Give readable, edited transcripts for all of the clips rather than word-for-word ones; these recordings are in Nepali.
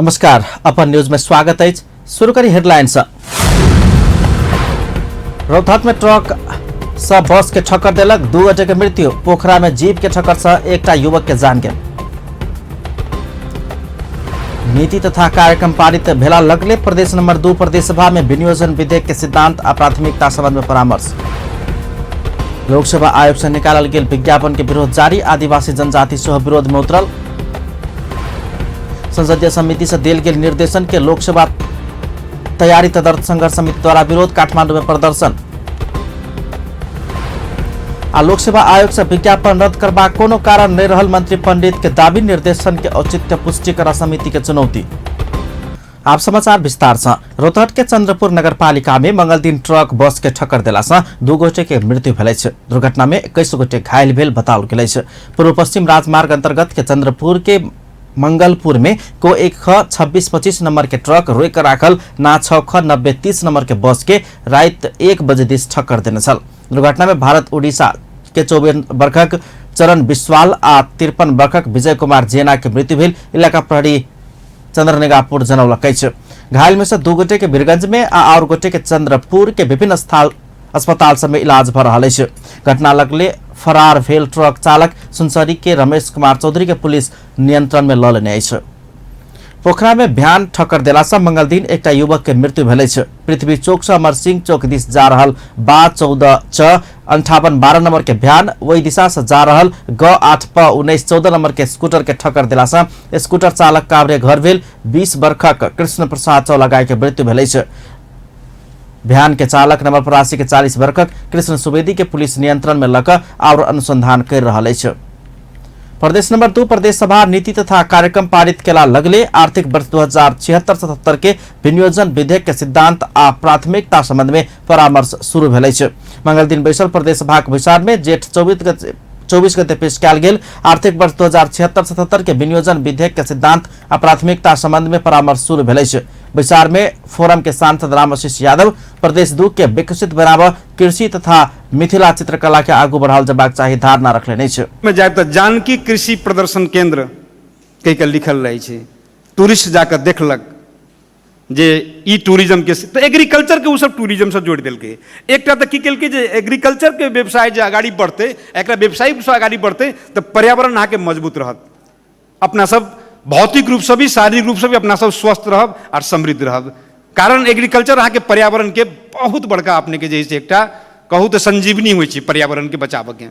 नमस्कार, अपन न्यूज में स्वागत है। शुरू करी हेडलाइंस। रौतहट में ट्रक से बस के ठक्कर देलक, 2 गोटे के मृत्यु। पोखरा में जीप के ठक्कर से एकटा युवक के जान गेल। नीति तथा कार्यक्रम पारित भेला लगले प्रदेश नंबर 2 प्रदेश सभा में विनियोजन विधेयक के सिद्धांत आ प्राथमिकता संबंध में परामर्श। लोकसभा आयोग से निकालल गेल विज्ञापन के विरोध जारी, आदिवासी जनजाति सह विरोध में उतरल। संसदीय समिति से देल गेल निर्देशन के लोकसभा तैयारी तदर्थ संघर्ष समिति द्वारा विरोध, काठमांडू में प्रदर्शन। आ लोकसभा आयोग से विज्ञापन रद्द करबा कोनो कारण नहीं रहल मंत्री पंडित के दावी, निर्देशन के औचित्य पुष्टि करा समिति के चुनौती। आप समाचार विस्तार से। रौतहट के चंद्रपुर नगरपालिका में मंगल दिन ट्रक बस के ठक्कर देला से 2 गोटे के मृत्यु भेल छै। दुर्घटना में 21 गोटे घायल भेल बताओल गेल छै। पूर्व पश्चिम राजमार्ग अंतर्गत के चंद्रपुर के मंगलपुर में को एक ख 26-25 नंबर के ट्रक रोक राखल ना 6 ख 90-30 नंबर के बस के रात 1 बजे दिस ठक्कर देने छल। दुर्घटना में भारत उड़ीसा के 24 वर्षक चरण विश्वाल आ 53 वर्षक विजय कुमार जेना के मृत्यु भेल। इलाका प्रहरी चंद्रनिगापुर जनौलक अछि। घायल में से 2 गोटे के वीरगंज में और गोटे के चंद्रपुर के विभिन्न अस्पताल सब में इलाज भ रहल अछि। घटना लगले फरार भेल ट्रक चालक सुनसरी के रमेश कुमार चौधरी के पुलिस नियंत्रण में ल लेने अछि। पोखरा में भ्यान ठक्कर देला से मंगल दिन एकटा युवक के मृत्यु भेल अछि। पृथ्वी चौक से अमर सिंह चौक दिस जा रहल बा 14-58-12 नंबर के भ्यान वही दिशा से जा रहल ग 8-19-14 नंबर के स्कूटर के ठक्कर देला से स्कूटर चालक कावरे घर भेल 20 वर्षक कृष्ण प्रसाद चौलागाई के मृत्यु भेल अछि। भ्यान के चालक नवलपरासी के 40 वर्षक कृष्ण सुवेदी के पुलिस नियंत्रण में लक और अनुसंधान कर रहा है। प्रदेश नंबर 2 प्रदेश सभा नीति तथा कार्यक्रम पारित केला लगले आर्थिक वर्ष 2076-77 के विनियोजन विधेयक के सिद्धांत आ प्राथमिकता संबंध में परामर्श शुरू भेल छै। मंगल दिन बैसल प्रदेश सभा के विचार में जेठ 24 गते पेश कयल गेल आर्थिक वर्ष 2076-77 के विनियोजन विधेयक के सिद्धांत आ प्राथमिकता संबंध में परामर्श शुरू भेल छै। विचार में फोरम के सांसद रामाशीष यादव प्रदेश 2 के विकसित बनाव, कृषि तथा मिथिला चित्रकला के आगू बढ़ाल जबाक चाही धारणा रखले छै। में जाए तो जानकी कृषि प्रदर्शन केंद्र कह के लिखल रहे छै। टूरिस्ट जाकर देखलक जे ई टूरिज्म के तो एग्रीकल्चर के उ सब टूरिज्म से जोड़ देलके। एकटा तो की केलके जे एग्रीकल्चर के व्यवसाय जे आगाड़ी बढ़ते, एकरा व्यवसायिक से आगाड़ी बढ़ते तो पर्यावरण अहाँ के मजबूत रहत। अपना सब भौतिक रूप से भी शारीरिक रूप से भी अपना सब स्वस्थ रहब और समृद्ध रहब। कारण एग्रीकल्चर अहाँ के पर्यावरण के बहुत बड़का अपने के जैसे एकटा कहू तो संजीवनी होइ छै पर्यावरण के बचाव के।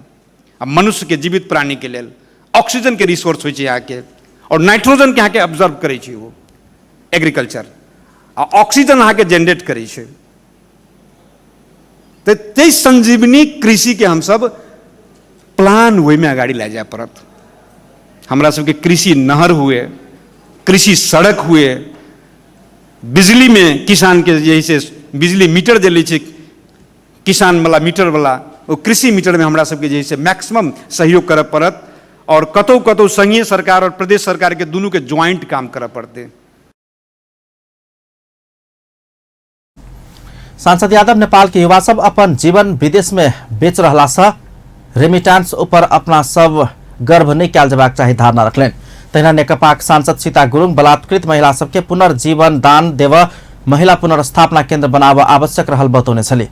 अब मनुष्य के जीवित प्राणी के लेल ऑक्सीजन के रिसोर्स होइ छै अहाँ के और नाइट्रोजन के अहाँ के ऑब्जर्व करै छै वो एग्रीकल्चर आ ऑक्सीजन अहाँ के जनरेट करै छै। तो ते संजीवनी कृषि के हम सब प्लान वे में आगाड़ी ले जाए पड़त। हमरा सबके कृषि नहर हुए, कृषि सड़क हुए, बिजली में किसान के जैसे बिजली मीटर जे लै छै किसान वाला मीटर वाला, वो कृषि मीटर में हमरा सबके जैसे मैक्सिमम सहयोग करऽ पड़त और कतौ कतौ संघीय सरकार और प्रदेश सरकार के दोनों के ज्वाइंट काम करऽ पड़ते। सांसद यादव नेपाल के युवा सब अपन जीवन विदेश में बेच रहला से रेमिटेंस ऊपर अपना सब गर्व नहीं कयल जबाक चाही धारणा रखलें। तहिना नेकपा सांसद सीता गुरुङ बलात्कृत महिला सबके पुनर्जीवन दान देव, महिला पुनर्स्थापना केंद्र बनाव आवश्यक रहल बतौने छली।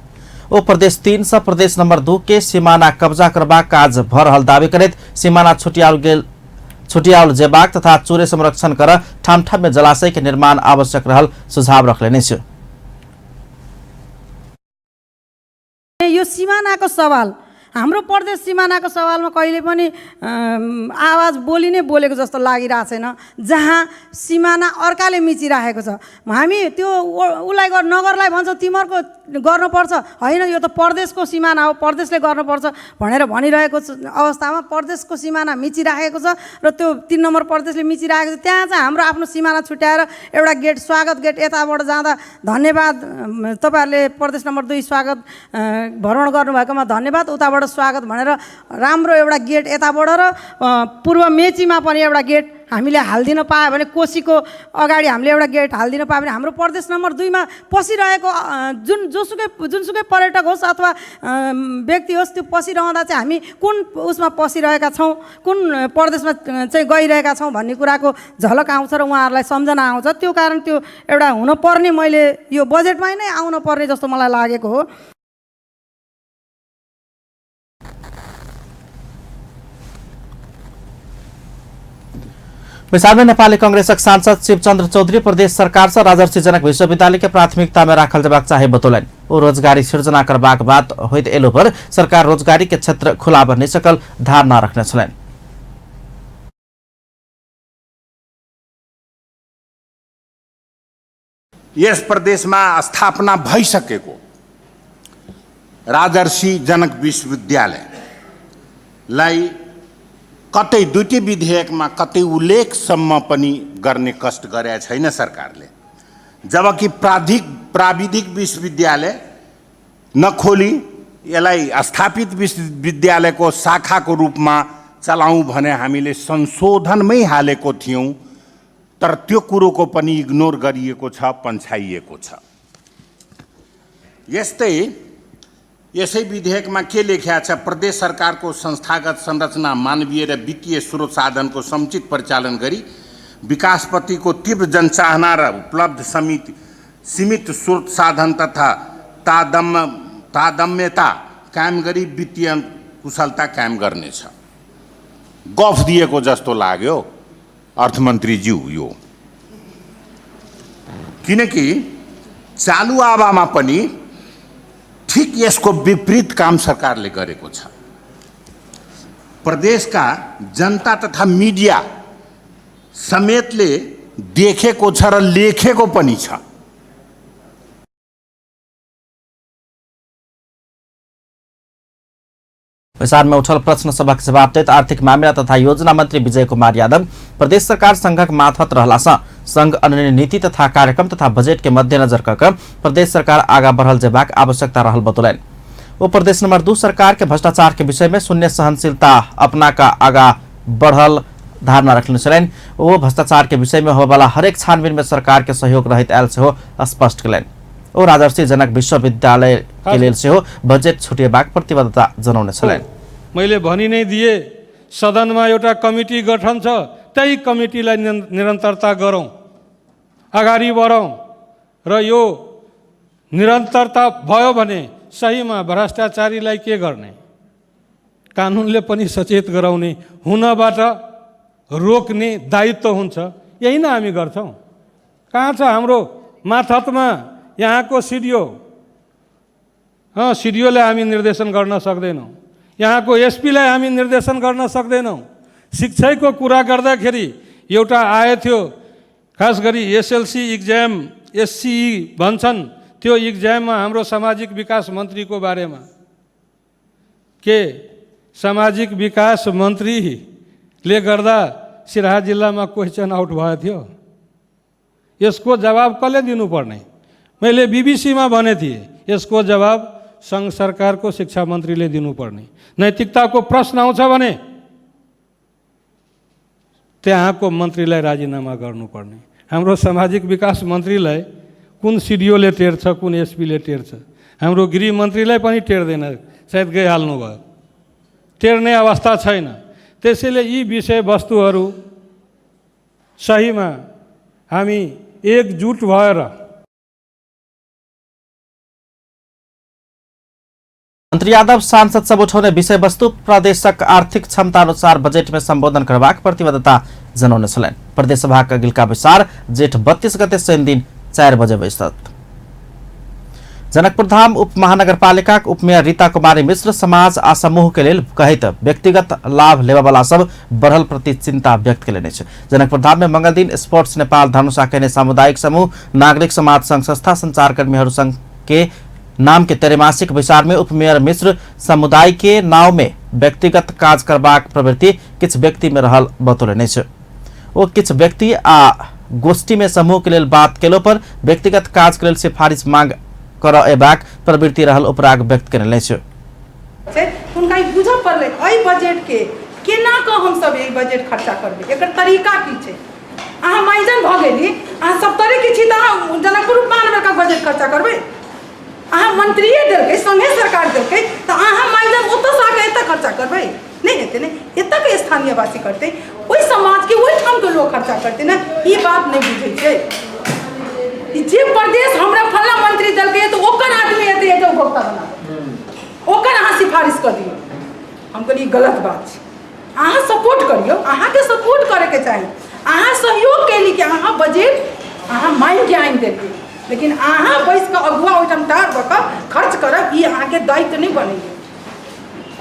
ओ प्रदेश 3 से प्रदेश नंबर 2 के सीमाना कब्जा करबाक काज भ रहल दावी करैत सीमाना छुटियाओल जेबाक तथा चोरे संरक्षण कर ठाम ठाम में जलाशय के निर्माण आवश्यक रहल सुझाव रखलेने छ। यो सीमानाको सवाल हाम्रो प्रदेश सीमानाको सवालमा कहिले पनि आवाज बोली नै बोलेको जस्तो लागिरहेको छैन। जहाँ सीमाना अर्काले मिचिराखेको छ, हामी त्यो उसलाई नगरलाई भन्छौँ तिमीहरूको गर्नुपर्छ, होइन यो त प्रदेशको सिमाना हो प्रदेशले गर्नुपर्छ भनेर भनिरहेको अवस्थामा प्रदेशको सिमाना मिचिराखेको छ र त्यो 3 नम्बर प्रदेशले मिचिराखेको छ। त्यहाँ चाहिँ हाम्रो आफ्नो सिमाना छुट्याएर एउटा गेट स्वागत गेट यताबाट जाँदा धन्यवाद तपाईँहरूले प्रदेश नम्बर 2 स्वागत भ्रमण गर्नुभएकोमा धन्यवाद, उताबाट स्वागत भनेर राम्रो एउटा गेट यताबाट र पूर्व मेचीमा पनि एउटा गेट हामीले हालिदिन पायो भने कोसीको अगाडि हामीले एउटा गेट हालिदिन पायो भने हाम्रो प्रदेश नम्बर 2 मा पसिरहेको जुनसुकै पर्यटक होस् अथवा व्यक्ति होस् त्यो पसिरहँदा चाहिँ हामी कुन उसमा पसिरहेका छौँ, कुन प्रदेशमा चाहिँ गइरहेका छौँ भन्ने कुराको झलक आउँछ र उहाँहरूलाई सम्झना आउँछ। त्यो कारण त्यो एउटा हुनुपर्ने, मैले यो बजेटमै नै आउन पर्ने जस्तो मलाई लागेको हो। विशालमा नेपाली कांग्रेसक सांसद शिवचन्द्र चौधरी प्रदेश सरकार से राजर्षि जनक विश्वविद्यालय के प्राथमिकता में राखल जबाक चाहे बतौलन। वो रोजगारी सृजना करबाक बात होइत एलो पर सरकार रोजगारी के क्षेत्र खुला बन्ने सकल धारणा रखने छलन। यस प्रदेशमा स्थापना भइसकेको राजर्षि जनक विश्वविद्यालयलाई कतै दुईटै विधेयकमा कतै उल्लेखसम्म पनि गर्ने कष्ट गरेका छैन सरकारले। जबकि प्राविधिक विश्वविद्यालय नखोली यसलाई स्थापित विश्वविद्यालयको शाखाको रूपमा चलाउँ भने हामीले संशोधनमै हालेको थियौँ, तर त्यो कुरोको पनि इग्नोर गरिएको छ, पन्छाइएको छ। यसै विधेयकमा के लेखिया छ? प्रदेश सरकारको संस्थागत संरचना मानवीय र वित्तीय स्रोत साधनको समुचित परिचालन गरी विकासप्रतिको तीव्र जनचाहना र उपलब्ध सीमित स्रोत साधन तथा तादम्यता कायम गरी वित्तीय कुशलता कायम गर्नेछ। गफ दिएको जस्तो लाग्यो अर्थमन्त्रीज्यू यो, किनकि चालु आवामा पनि ठीक यसको विपरीत काम सरकारले गरेको छ। प्रदेशका जनता तथा मिडिया समेतले देखेको छ र लेखेको पनि छ। विचारमा उठल प्रश्न सभा के जवाब देत आर्थिक मामला तथा योजना मंत्री विजय कुमार यादव प्रदेश सरकार संघक माथत रहलासा संघ अन्य नीति तथा कार्यक्रम तथा बजेट के मध्यनजर कर प्रदेश सरकार आगा बढ़ल जेबाक आवश्यकता रहल बतौलन। वो प्रदेश नंबर 2 सरकार के भ्रष्टाचार के विषय में शून्य सहनशीलता अपना का आगा बढ़ल धारणा रखने छलन। वो भ्रष्टाचार के विषय में होने वाला हरेक छानबीन में सरकार के सहयोग रहित आयल से हो स्पष्ट कलन। और राजर्षि जनक विश्वविद्यालय के लेल से हो बजेट छुटिएबाक प्रतिबद्धता जनाउने छलन। मैले भनि नै दिए सदनमा एउटा कमिटी गठन छ, त्यही कमिटीलाई निरन्तरता गरौँ, अगाडि बढौँ र यो निरन्तरता भयो भने सहीमा भ्रष्टाचारीलाई के गर्ने, कानुनले पनि सचेत गराउने, हुनबाट रोक्ने दायित्व हुन्छ। यही नै हामी गर्छौँ। कहाँ छ हाम्रो माथतमा यहाँको सिडिओ? सिडिओलाई हामी निर्देशन गर्न सक्दैनौँ, यहाँको एसपीलाई हामी निर्देशन गर्न सक्दैनौँ। शिक्षाको कुरा गर्दाखेरि एउटा आए थियो, खास गरी एसएलसी इक्जाम एससीई भन्छन्, त्यो इक्जाममा हाम्रो सामाजिक विकास मन्त्रीको बारेमा के सामाजिक विकास मन्त्रीले गर्दा सिराहा जिल्लामा क्वेसन आउट भयो थियो। यसको जवाब कसले दिनुपर्ने? मैले बीबीसीमा भने थिएँ, यसको जवाब संघ सरकारको शिक्षा मन्त्रीले दिनुपर्ने। नैतिकताको प्रश्न आउँछ भने त्यहाँको मन्त्रीलाई राजीनामा गर्नुपर्ने। हाम्रो सामाजिक विकास मन्त्रीलाई कुन सिडिओले टेर्छ, कुन एसपीले टेर्छ? हाम्रो गृह मन्त्रीलाई पनि टेर्दैन, सायद गइहाल्नु भयो, टेर्ने अवस्था छैन। त्यसैले यी विषयवस्तुहरू सहीमा हामी एकजुट भएर मंत्री यादव सांसद सब उठाउने विषय वस्तु प्रदेशक आर्थिक क्षमता अनुसार बजेट में संबोधन करबाक प्रतिबद्धता जनाउने छलन। प्रदेश सभा का अगिलका विचार जेठ 32 गते शनि दिन 4 बजे बस्तात जनकपुरधाम उप महानगरपालिका उपमेयर रीता कुमारी मिश्र समाज आ समूह के लेल कहित व्यक्तिगत लाभ लेवा वाला सब बढ़ल प्रति चिंता व्यक्त करेने छे। जनकपुरधाम में मंगल दिन स्पोर्ट्स नेपाल धनुषा कहने सामुदायिक समूह नागरिक समाज संघ संस्था संचारकर्मीहरू संघ के नाम के त्रैमासिक विचार में उपमेयर मिश्र समुदाय के नाव में व्यक्तिगत काज करबाक प्रवृत्ति किछ व्यक्ति में रहल बतौलने छे। वो किछ व्यक्ति आ गोष्ठी में समूह के लेल बात केलो पर व्यक्तिगत काज के लेल सिफारिश मांग करबाक प्रवृत्ति रहल उपराग व्यक्त करने छे। उनका बुझ परले एहि बजेट के केना कऽ हमसब ई बजट खर्चा करबै, एकर तरीका की छै। अहाँ माइजन भऽ गेली, अहाँ 70 के छी तऽ अहाँ जनकपुर उपमहानगर का बजट खर्चा करबै। अहाँ मंत्रिये देलकै, संघे सरकार देलकै तऽ अहाँ माइजन ओतऽसँ आके एतऽ खर्चा करबै, नहीं हेतै ने। एतऽ के स्थानीयवासी करतै, ओहि समाज के ओहि ठाम के लोग खर्चा करतै ने। ई बात नहीं बुझै छै। जे प्रदेश हमरा फल्ला मंत्री देलकै तऽ ओकर आदमी एतै एतऽ उपभोक्ता बना, ओकर अहाँ सिफारिश कर दियौ। हम कहली गलत बात छै। अहाँ सपोर्ट करियौ, अहाँके सपोर्ट करैके चाही। अहाँ सहयोग कैली कि अहाँ बजट अहाँ मांगि के आनि देलियै, लेकिन अहाँ बैस कऽ अगुआ ओहिठाम ठाढ़ भऽ कऽ खर्च करब, ई अहाँके दायित्व नहीं बनैए।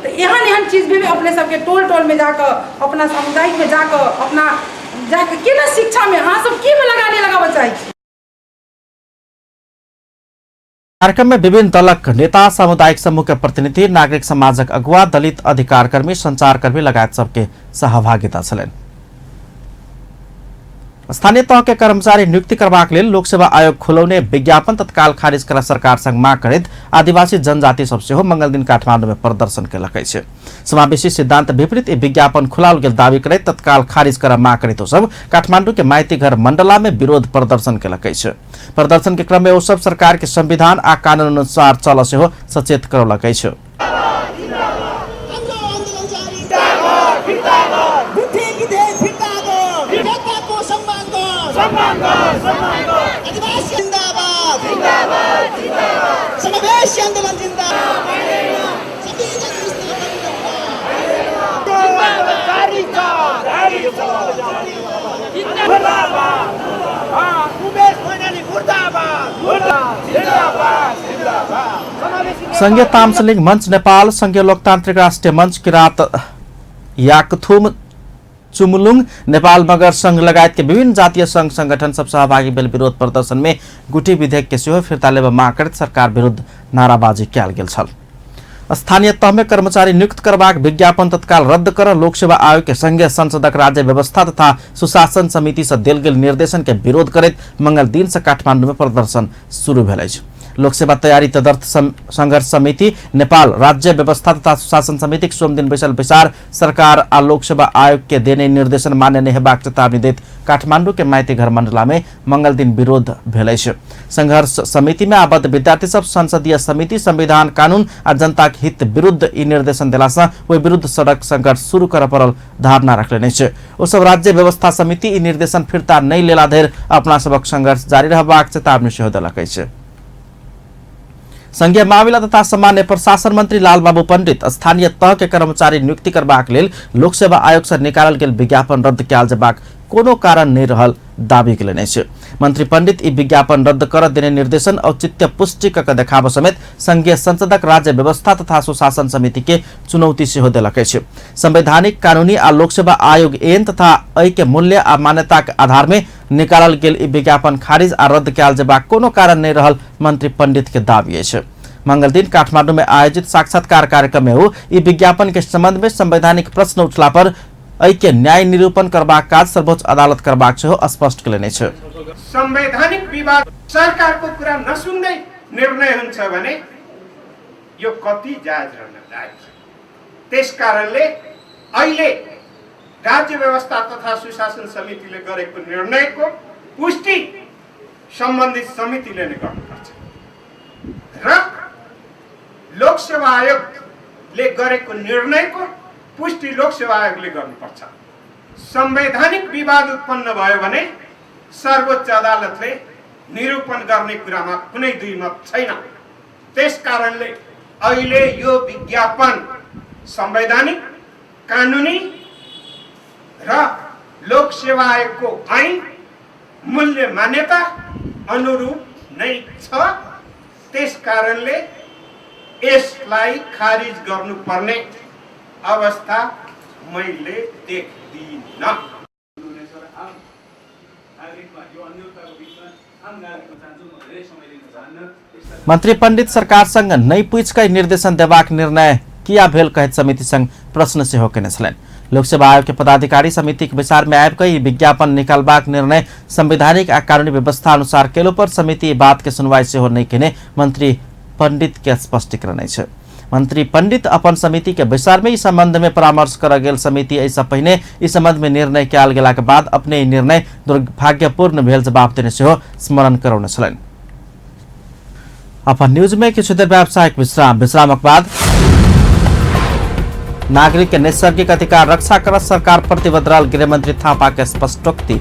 तो एहन एहन चीज भी अपने सबके टोल टोल में जाकर, अपना समुदाय में जाकर, अपना जाकर केना शिक्षा में अहाँ सब की में लगाने लगाबऽ चाहै छी। कार्यक्रम में विभिन्न दलक नेता, सामुदायिक समूह के प्रतिनिधि, नागरिक समाजक अगुवा, दलित अधिकार कर्मी, संचारकर्मी लगायत सबके सहभागिता छलनि। स्थानीय तह के कर्मचारी नियुक्ति करबाक लेल लोक सेवा आयोग खुलौने विज्ञापन तत्काल खारिज करा सरकार संग माग करैत आदिवासी जनजाति सब सेहो मंगल दिन काठमांडू में प्रदर्शन केलकै छै। समावेशी सिद्धांत विपरीत ई विज्ञापन खुलाओल गेल दावी करैत तत्काल खारिज करा माग करैत ओ सब काठमांडू के माइती घर मंडला में विरोध प्रदर्शन केलकै छै। प्रदर्शन के क्रम में ओ सब सरकार के संविधान आ कानून अनुसार चल सेहो सचेत करौलकै छै। संघीय तामसिलिङ मञ्च नेपाल, संघीय लोकतान्त्रिक राष्ट्रिय मञ्च, किरात याकथुम चुमुलुङ नेपाल मगर संघ लगायत के विभिन्न जातीय संघ संगठन सब सहभागी भेल विरोध प्रदर्शन में गुठी विधेयक के सेहो फिर्ता लेबा माग करैत सरकार विरुद्ध नाराबाजी कयल गेल छल। स्थानीय तह में कर्मचारी नियुक्त करबाक विज्ञापन तत्काल रद्द कर लोक सेवा आयोग के संघीय संसदक राज्य व्यवस्था तथा सुशासन समिति से देल गेल निर्देशन के विरोध करैत मंगल दिन से काठमांडू में प्रदर्शन शुरू भेल अछि। लोक सेवा तैयारी तदर्थ संघर्ष समिति नेपाल, राज्य व्यवस्था तथा सुशासन समिति सोम दिन बैसल विचार सरकार आ लोक सेवा आयोग के देने निर्देशन मान्य नहीं हेबाक चेतावनी दैत काठमांडू के माइती घर मंडला में मंगल दिन विरोध भेल अछि। संघर्ष समिति में आबद्ध विद्यार्थी सब संसदीय समिति, संविधान, कानून आ जनता के हित विरुद्ध ई निर्देशन देला से ओहि विरुद्ध सड़क संघर्ष शुरू कर पड़ल धारणा रखले छै। ओ सब राज्य व्यवस्था समिति ई निर्देशन फिरता नहीं लेला धरि अपना सबक संघर्ष जारी रहबाक चेतावनी सेहो देलक अछि। संघीय मामिला तथा सामान्य प्रशासन मंत्री लालबाबू पंडित स्थानीय तह के कर्मचारी नियुक्ति करबाक लेल लोक सेवा आयोग से निकालल गेल विज्ञापन रद्द कयल जेबाक कोनो कारण नहीं रहल दावी केलनि अछि। मंत्री पंडित ई विज्ञापन रद्द कर देने निर्देशन औचित्य पुष्टि क देखाब समेत संघीय संसदक राज्य व्यवस्था तथा सुशासन समिति के चुनौती सेहो देलक अछि। संवैधानिक, कानूनी आ लोक सेवा आयोग ऐन तथा एहि के मूल्य आ मान्यता के आधार में निकालल गेल ई विज्ञापन खारिज आ रद्द कयल जेबाक कोनो कारण नहीं रहल मंत्री पंडित के दावी अछि। मंगल दिन काठमांडू में आयोजित साक्षात्कार कार्यक्रम में ई विज्ञापन के संबंध में संवैधानिक प्रश्न उठला पर ऐक्य न्याय निरूपण करबाक काज सर्वोच्च अदालत करबाक सेहो स्पष्ट केलनि छ। संवैधानिक विवाद सरकारको कुरा नसुन्दै निर्णय हुन्छ भने यो कति जायज रहन जायज। त्यसकारणले अहिले राज्य व्यवस्था तथा सुशासन समितिले गरेको निर्णयको पुष्टि सम्बन्धित समितिले नै गर्नुपर्छ र लोक सेवा आयोगले गरेको निर्णयको पुष्टि लोक सेवा आयोगले गर्नुपर्छ। संवैधानिक विवाद उत्पन्न भयो भने सर्वोच्च अदालतले निरूपण गर्ने कुरामा कुनै दुई मत छैन। त्यसकारणले अहिले यो विज्ञापन संवैधानिक, कानूनी र लोक सेवा आयोगको ऐन मूल्य मान्यता अनुरूप नै छ। त्यसकारणले यसलाई खारिज गर्नुपर्ने अवस्था मैले देख्दिन। मंत्री पंडित सरकार संग नहीं पूछकै निर्देशन देबाक निर्णय किया भेल कहैत समिति संग प्रश्न सेहो केने छलनि। लोक सेवा आयोग के पदाधिकारी समिति के विचार में आबि कऽ विज्ञापन निकालबाक निर्णय संवैधानिक आ कानूनी व्यवस्था अनुसार केलो पर समिति बात के सुनवाई सेहो नहीं केने मंत्री पंडित के स्पष्टीकरण अछि। मंत्री पंडित अपन समिति के विचार में इस संबंध में परामर्श कर गेल समिति ऐसा पहले इस संबंध में निर्णय कयल गेला के बाद अपने निर्णय दुर्भाग्यपूर्ण भेल जवाब देने से स्मरण कराउने छलन्। अपन न्यूज में किछु देर व्यावसायिक विश्रामक बाद नागरिक के नैसर्गिक अधिकार रक्षा कर सरकार प्रतिबद्ध रहल गृहमंत्री थापा के स्पष्टोक्ति।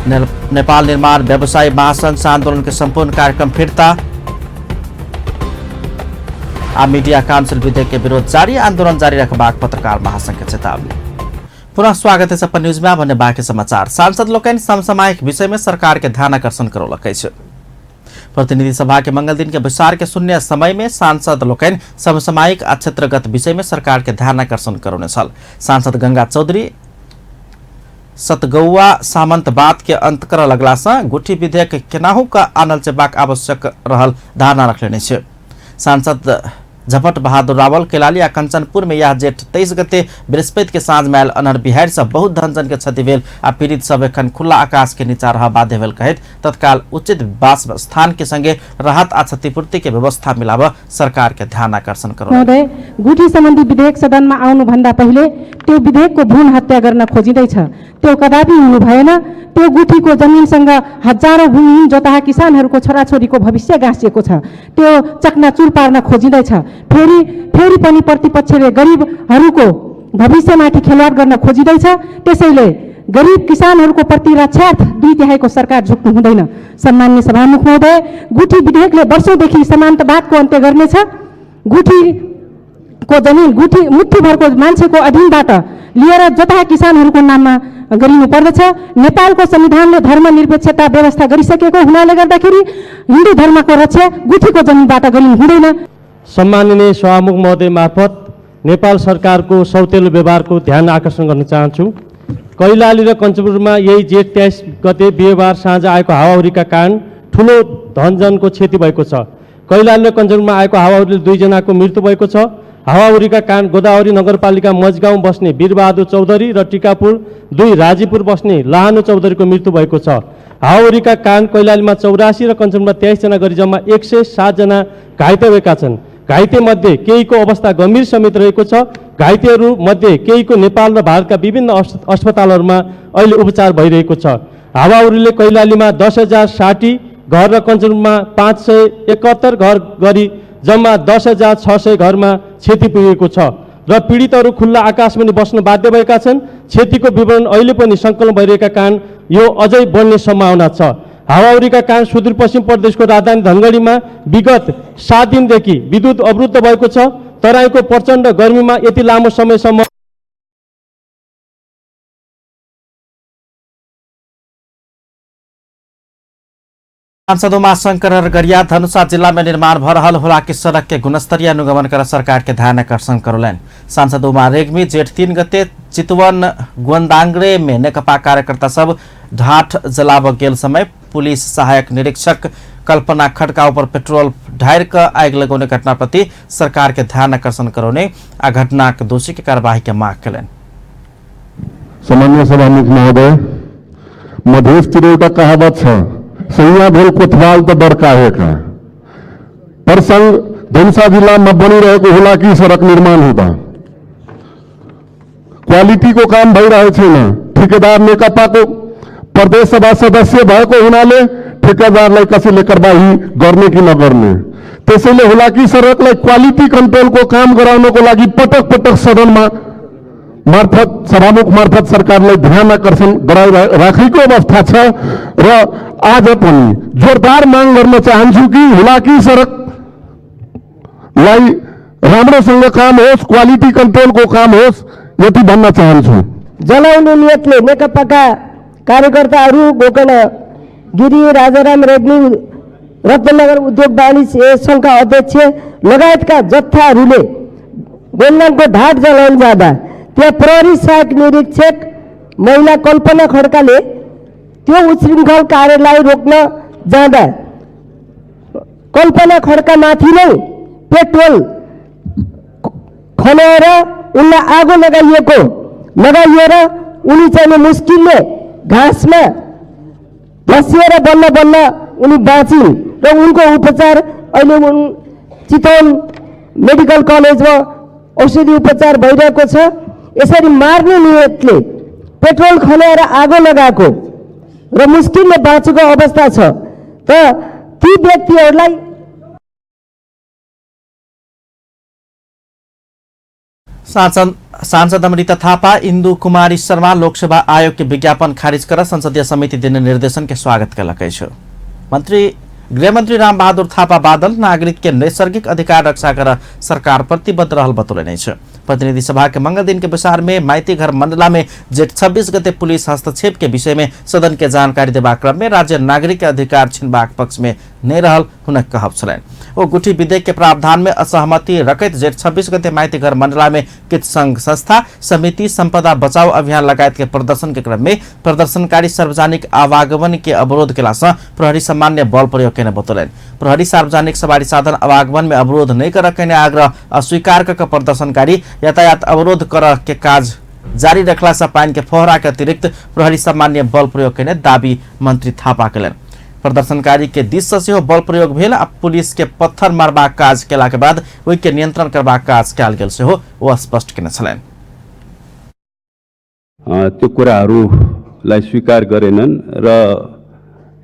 नेपाल निर्माण व्यवसायी महासंघ आंदोलन के संपूर्ण कार्यक्रम फिर्ता। आ मीडिया काउंसिल विधेयक के विरोध जारी, आंदोलन जारी रखबाक पत्रकार महासंघ के चेतावनी। पुनः स्वागत है अपन न्यूज में। भन्ने बाँकी समाचार। सांसद लोकनि समसामयिक विषय में सरकार के ध्यान आकर्षण करौलकै छ। प्रतिनिधि सभा के मंगल दिन के विचार के शून्य समय में सांसद लोकनि समसामयिक आ क्षेत्रगत विषय में सरकार के ध्यान आकर्षण करौने छल। सांसद गंगा चौधरी सतगौवा सामंतवाद के अंत कर लगला से गुठी विधेयक केनाहू का आनल चेबाक आवश्यक रहल धारणा रखले छ। सांसद झपट बहादुर रावल कैलाली आ कंचनपुर में यह जेठ 23 गते बृहस्पति के साँझ में आयल अनहर बिहार से बहुत धनजन के क्षति भेल आ पीड़ित सब एखन खुला आकाश के नीचा रह बाध्य भेल कहैत तत्काल उचित वास स्थान के संगे राहत आ क्षतिपूर्ति के व्यवस्था मिलाव सरकार के ध्यान आकर्षण करो। गुठी सम्बन्धी विधेयक सदनमा आउनु भन्दा पहिले त्यो विधेयकको भ्रूण हत्या गर्न खोजिँदैछ। त्यो कदापि हुनु भएन। त्यो गुठीको जमिनसँग हजारौं भूमिहीन जोताहा किसानहरूको छोराछोरीको भविष्य गाँसिएको छ। त्यो चकनाचुर पार्न खोजिँदैछ। फेरि पनि प्रतिपक्षले गरिबहरूको भविष्यमाथि खेलवाड गर्न खोजिँदैछ। त्यसैले गरिब किसानहरूको प्रति रक्षार्थ 2/3 सरकार झुक्नु हुँदैन। सम्माननीय सभामुख महोदय, गुठी विधेयकले वर्षौंदेखि समान्तवादको अन्त्य गर्नेछ। गुठीको जमिन मुठीभरको मान्छेको अधीनबाट लिएर जोताहा किसानहरूको नाममा गरिनु पर्दछ। नेपालको संविधानले धर्मनिरपेक्षता व्यवस्था गरिसकेको हुनाले गर्दाखेरि हिन्दू धर्मको रक्षा गुठीको जमिनबाट गरिनु हुँदैन। सम्माननीय सभामुख महोदय मार्फत नेपाल सरकारको सौतेलो व्यवहारको ध्यान आकर्षण गर्न चाहन्छु। कैलाली र कञ्चनपुरमा यही जेठ 23 गते बिहिबार साँझ आएको हावाहुरीका कारण ठुलो धनजनको क्षति भएको छ। कैलाली र कञ्चनपुरमा आएको हावाहुरीले 2 जनाको मृत्यु भएको छ। हावाहुरीका कारण गोदावरी नगरपालिका मजगाउँ बस्ने वीरबहादुर चौधरी र टिकापुर 2 राजीपुर बस्ने लाहानु चौधरीको मृत्यु भएको छ। हावाहुरीका कारण कैलालीमा 84 र कञ्चनपुरमा 23 जना गरी जम्मा 107 जना घाइते भएका छन्। घाइते मध्ये केहीको अवस्था गम्भीर समेत रहेको छ। घाइतेहरू मध्ये केहीको नेपाल र भारतका विभिन्न अस्पतालहरूमा अहिले उपचार भइरहेको छ। हावाहुरीले कैलालीमा 10,060 घर र कञ्चनपुरमा 571 घर गरी जम्मा 10,600 घरमा क्षति पुगेको छ र पीडितहरू खुल्ला आकाशमुनि बस्न बाध्य भएका छन्। क्षतिको विवरण अहिले पनि सङ्कलन भइरहेका कारण यो अझै बढ्ने सम्भावना छ। हावाहुरीका कारण सुदूरपश्चिम प्रदेशको राजधानी धनगढीमा विगत 7 दिनदेखि विद्युत अवरुद्ध भएको छ। तराईको प्रचण्ड गर्मीमा यति लामो समयसम्म सांसद उमाशंकर अरगरिया धनुषा जिला में निर्माण भ रहल हुलाकी सड़क के गुणस्तरीय अनुगमन कर सरकार के ध्यान आकर्षण करौलैन। सांसद उमा रेग्मी जेठ 3 गते चितवन गोन्दांगरे में नेकपा कार्यकर्ता सब ढाठ जलाव गेल समय पुलिस सहायक निरीक्षक कल्पना खड्का ऊपर पेट्रोल ढार कर आग लगाने घटना प्रति सरकार के ध्यान आकर्षण करौने आ घटना के दोषी के कार्यवाही के मांग करें। सामान्य सभामुख महोदय, मधेसतिर एउटा कहावत छ, सैया भेल कोतवाल त बड़का हेका। प्रसंग धनुषा जिला में बनिरहेको हुलाकी सड़क निर्माण हुँदा क्वालिटी को काम भइरहेको छैन। ठेकेदार नेकपाको प्रदेश सभा सदस्य भएको हुनाले ठेकेदारलाई कसैले कारबाही गर्ने कि नगर्ने, त्यसैले हुलाकी सड़कलाई क्वालिटी कंट्रोल को काम गराउनको लागि पटक पटक सदनमा मार्फत सभामुख मार्फत सरकारलाई ध्यान आकर्षण गराइराखेको अवस्था छ र आज पनि जोरदार माग गर्न चाहन्छु कि हुलाकी सड़कलाई राम्रोसँग काम होस्, क्वालिटी कन्ट्रोलको काम होस्, यति भन्न चाहन्छु। जलाउने नियतले नेकपाका कार्यकर्ताहरू गोकर्ण गिरी, राजाराम रेग्मी, रत्नगर उद्योग वाणिज्य संघका अध्यक्ष लगायतका जत्थाहरूले गोन्दाङको ढाट जलाउन जाँदा त्यहाँ प्रहरी सहायक निरीक्षक महिला कल्पना खड्काले त्यो उच्छृङ्खल कार्यलाई रोक्न जाँदा कल्पना खड्कामाथि नै पेट्रोल खनाएर उनलाई आगो लगाइएर उनी चाहिँ मुस्किलले घाँसमा धसिएर बल्ल बल्ल उनी बाँचिन् र उनको उपचार अहिले चितवन मेडिकल कलेजमा औषधि उपचार भइरहेको छ। यसरी मार्ने नियतले पेट्रोल खन्याएर आगो लगाएको र मुस्किलले बाँचेको अवस्था छ। त ती व्यक्तिहरूलाई सांसद अमृता थापा इंदु कुमारी शर्मा लोकसभा आयोग के विज्ञापन खारिज कर संसदीय समिति दिने निर्देशन के स्वागत कलकै छ। गृहमंत्री रामबहादुर थापा बादल नागरिक के नैसर्गिक अधिकार रक्षा कर सरकार प्रतिबद्ध रहल बतौले छ। प्रतिनिधि सभा के मंगल दिन के विचार में माइती घर मंडला में जेठ 26 गते पुलिस हस्तक्षेप के विषय में सदन के जानकारी देवा क्रम में राज्य नागरिक के अधिकार छिनबाक पक्ष में नहीं रहल हुन कहब छलैन। ओ गुठी विधेयक के प्रावधान में असहमति रखैत जेठ 26 गते माइती घर मंडला में कित संघ संस्था समिति संपदा बचाओ अभियान लगायत के प्रदर्शन के क्रम में प्रदर्शनकारी सार्वजनिक आवागमन के अवरोध केला से प्रहरी सामान्य बल प्रयोग करने बतौलन। प्रहरी सार्वजनिक सवारी साधन आवागमन में अवरोध नहीं कर कहने आग्रह अस्वीकार कर प्रदर्शनकारी यातायात अवरोध कर के काज जारी रखला से पानी के फोहरा के अतिरिक्त प्रहरी सामान्य बल प्रयोग करने दावी मंत्री थापा कलन। प्रदर्शनकारी के दिश से बल प्रयोग भेल आ पुलिस के पत्थर मारबा काज केला के बाद ओहि के नियंत्रण करबा काज कयल गेल से वो स्पष्ट केने छलैन। त्यो कुराहरूलाई स्वीकार गरेनन् र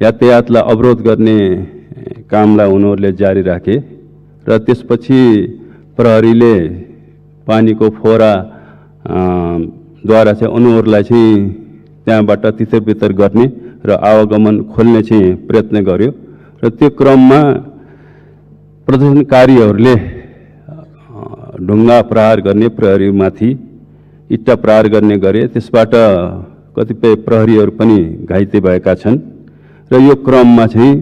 यातायातलाई अवरोध गर्ने कामलाई उनीहरूले जारी राखे र त्यसपछि प्रहरीले पानीको फोहरा द्वारा चाहिँ उनीहरूलाई चाहिँ त्यहाँबाट तितर गर्ने र आवागमन खोल्ने चाहिँ प्रयत्न गर्यो र त्यो क्रममा प्रदर्शनकारीहरूले ढुङ्गा प्रहार गर्ने प्रहरीमाथि इट्टा प्रहार गर्ने गरे। त्यसबाट कतिपय प्रहरीहरू पनि घाइते भएका छन् र यो क्रममा चाहिँ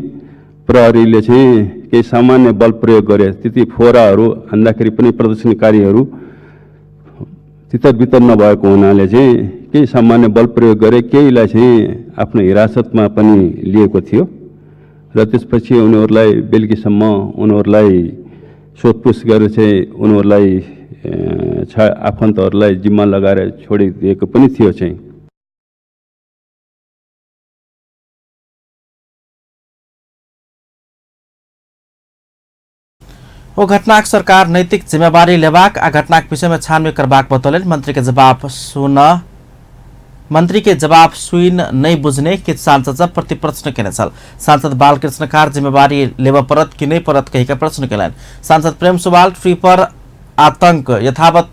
प्रहरीले चाहिँ केही सामान्य बल प्रयोग गरे। त्यति फोहराहरू हान्दाखेरि पनि प्रदर्शनकारीहरू तितर नभएको हुनाले चाहिँ केही सामान्य बल प्रयोग गरे, केहीलाई चाहिँ आफ्नो हिरासतमा पनि लिएको थियो र त्यसपछि उनीहरूलाई बेलुकीसम्म उनीहरूलाई सोधपुछ गरेर चाहिँ उनीहरूलाई आफन्तहरूलाई जिम्मा लगाएर छोडिदिएको पनि थियो चाहिँ। ओ घटनाक सरकार नैतिक जिम्मेवारी लेबाक आ घटनाक विषय में छानबीन करबाक बतौलन। मंत्री के जवाब सुइन नहीं बुझने कि सांसद सब प्रति प्रश्न केने छल। सांसद बालकृष्ण खार जिम्मेवारी लेब परत कि नहीं परत कही प्रश्न केलन। सांसद प्रेम सुवाल ट्री पर आतंक यथावत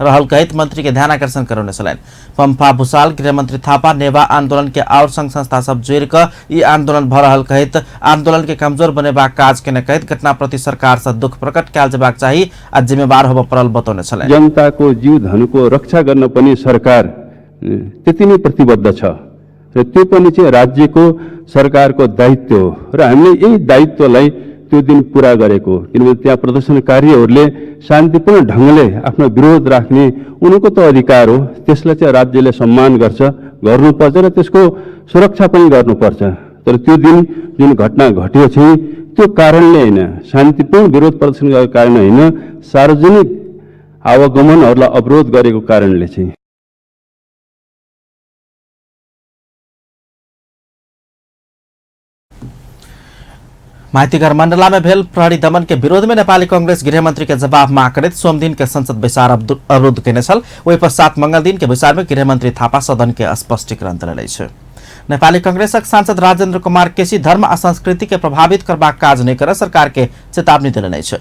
रहल कहित मंत्री के ध्यान आकर्षण करौने छलैन। पंपा भूषाल गृहमंत्री थापा नेवा आंदोलन के और संघ संस्था सब जोड़ कर ई आंदोलन भ रहल कहित आंदोलन के कमजोर बनेबाक काज केने कहित घटना प्रति सरकार से दुख प्रकट कयल जेबाक चाही आ जिम्मेवार होब परल बतौने छलैन। जनता को जीव धनको रक्षा गर्न पनि सरकार त्यति नै प्रतिबद्ध छ र त्यो पनि चाहिँ राज्यको सरकारको दायित्व हो र हामीले यही दायित्वलाई त्यो दिन पूरा गरेको। किनभने त्यहाँ प्रदर्शनकारीहरूले शान्तिपूर्ण ढंगले आफ्नो विरोध राख्ने उनको त अधिकार हो, त्यसलाई चाहिँ राज्यले सम्मान गर्नुपर्छ र त्यसको सुरक्षा पनि गर्नुपर्छ। तर त्यो दिन जुन घटना घट्यो चाहिँ त्यो कारणले हैन, शान्तिपूर्ण विरोध प्रदर्शन गरेको कारण हैन, सार्वजनिक आवागमनहरूलाई अवरोध गरेको कारणले चाहिँ। माइतीघर मंडला में भेल प्रहरी दमन के विरोध में नेपाली कांग्रेस गृहमंत्री के जवाब मांग करते सोम दिन के संसद विचार अवरुद्ध केने छल। वही पश्चात मंगल दिन के विचार में गृहमंत्री थापा सदन के स्पष्टीकरण दिले छ। नेपाली कांग्रेसक सांसद राजेन्द्र कुमार केसी धर्म आ संस्कृति के प्रभावित करबाक काज नहीं कर सरकार के चेतावनी दिले छ।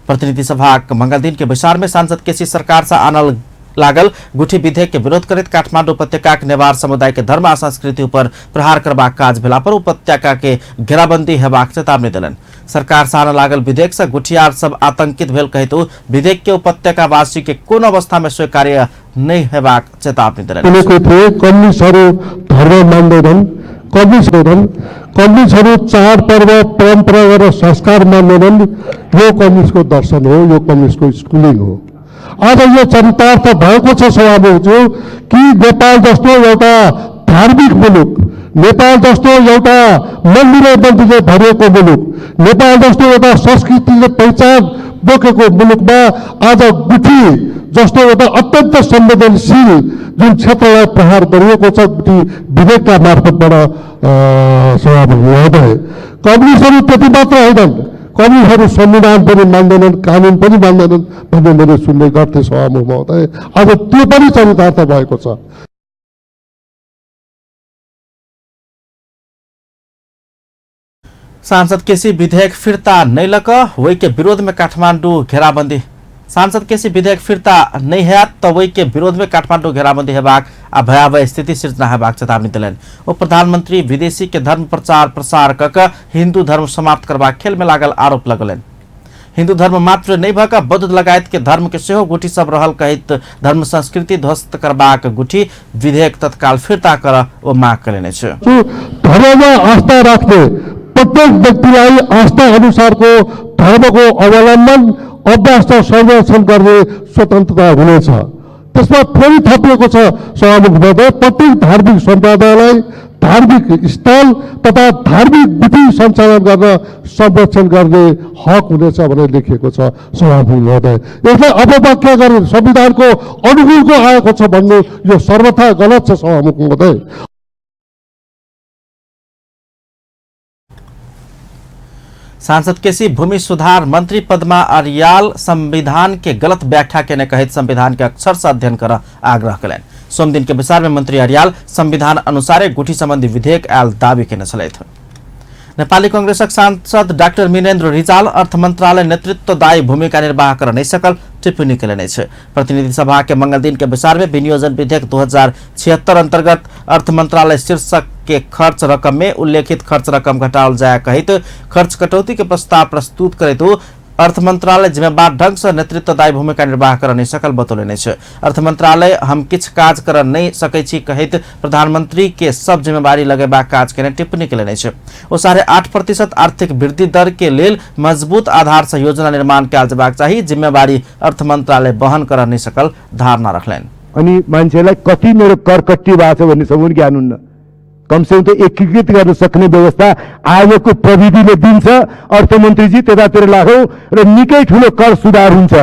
प्रतिनिधि सभा मंगल दिन के विचार में सांसद केसी सरकार से आनल लागल गुठी विधेयक के विरोध करते काठमाडौँ उपत्यका के नेवार समुदाय के धर्म आ संस्कृति पर प्रहार करबाक काज भेला पर उपत्यका के घेराबंदी हेबाक चेतावनी दिलन। सरकार साना लागल विधेयक से गुठियार सब आतंकित भेल कहितु विधेयक के उपत्यकावासी के कोन अवस्था में स्वीकार्य नहीं हेबाक चेतावनी दिलन। कम्युनिस्टहरू धर्म मान्दैनन्, कम्युनिस्टहरू चाड पर्व परम्परा र संस्कार मान्दैनन्। यो कम्युनिस्टको दर्शन हो, यो कम्युनिस्टको स्कुलिङ हो। आज यो चरितार्थ भएको छ स्वाभाविक कि नेपाल जस्तो एउटा धार्मिक मुलुक, नेपाल जस्तो एउटा मन्दिरले भरिएको मुलुक, नेपाल जस्तो एउटा संस्कृतिले पहिचान बोकेको मुलुकमा आज गुठी जस्तो एउटा अत्यन्त संवेदनशील जुन क्षेत्रलाई प्रहार गरिएको छ गुठी विधेयकका मार्फतबाट स्वाभाविक महोदय। कम्युनिस्टहरू त्यति मात्र होइनन्, कविहरू संविधान पनि मान्दैनन्, कानुन पनि मान्दैनन् भन्ने मैले सुन्ने गर्थेँ सभामुख महोदय। अब त्यो पनि चरितार्थ भएको छ। सांसद केसी विधेयक फिर्ता नहीं लक वही के विरोध में काठमांडू घेराबंदी। सांसद केसी विधेयक फिर्ता नहीं है तो वही के विरोध में काठमांडू घेराबंदी हेबाक आ भयावह स्थिति सृजना हेबाक चेतावनी दिलन। उप प्रधानमंत्री विदेशी के धर्म प्रचार प्रसार कक हिंदू धर्म समाप्त करबा खेल में लागल आरोप लगलन। हिंदू धर्म मात्र नहीं भक बौद्ध लगायत के धर्म के सेहो गुठी सब रहल कहित धर्म संस्कृति ध्वस्त करबाक गुठी विधेयक तत्काल फिर्ता कर ओ माग करेने छ। धर्ममा आस्था राख्ने प्रत्येक व्यक्तिलाई आस्था अनुसारको धर्मको अवलम्बन अभ्यास र संरक्षण गर्ने स्वतन्त्रता हुनेछ। त्यसमा फेरि थपिएको छ सभामुख महोदय, प्रत्येक धार्मिक सम्प्रदायलाई धार्मिक स्थल तथा धार्मिक विधि सञ्चालन गर्न संरक्षण गर्ने हक हुनेछ भनेर लेखिएको छ सभामुख महोदय। यसलाई अपव्याख्या गरेर संविधानको अनुकूलको आएको छ भन्नु यो सर्वथा गलत छ सभामुख महोदय। सांसद केसी भूमि सुधार मंत्री पद्मा अर्याल संविधान के गलत व्याख्या के ने कहित संविधान के अक्षर से अध्ययन कर आग्रह करें। सोम दिन के विचार में मंत्री अर्याल संविधान अनुसार गुठी संबंधी विधेयक आयल दावी के चलित। नेपाली कांग्रेसक सांसद डाक्टर मिनेन्द्र रिजाल अर्थ मंत्रालय नेतृत्वदायी भूमिका निर्वाह कर नहीं सकल टिप्पणी के प्रतिनिधि सभा के मंगल दिन के विचार में विनियोजन विधेयक 2076 अंतर्गत अर्थ मंत्रालय शीर्षक के खर्च रकम में उल्लेखित खर्च रकम घटाओल जाए कहित खर्च कटौती के प्रस्ताव प्रस्तुत करे तो अर्थ मंत्रालय जिम्मेवार ढंग से नेतृत्वदायी भूमिका निर्वाह कर नहीं सकल बतौले अर्थ मंत्रालय हम किछ काज कर नहीं सकै छी कहित प्रधानमंत्री के सब जिम्मेवारी लगेबा काज के टिप्पणी के ओ 8.5% आर्थिक वृद्धि दर के लेल मजबूत आधार से योजना निर्माण कयल जबाक चाहिए जिम्मेवारी अर्थ मंत्रालय वहन कर नहीं सकल धारणा रखलेन। अनि मान्छेलाई कति मेरो कर कट्टी भएको छ भन्ने सबैले ज्ञान हुन्न। कमसेकम त एकीकृत गर्न सक्ने व्यवस्था आयोगको प्रविधिले दिन्छ। अर्थमन्त्रीजी त्यतातिर लागौ र निकै ठुलो कर सुधार हुन्छ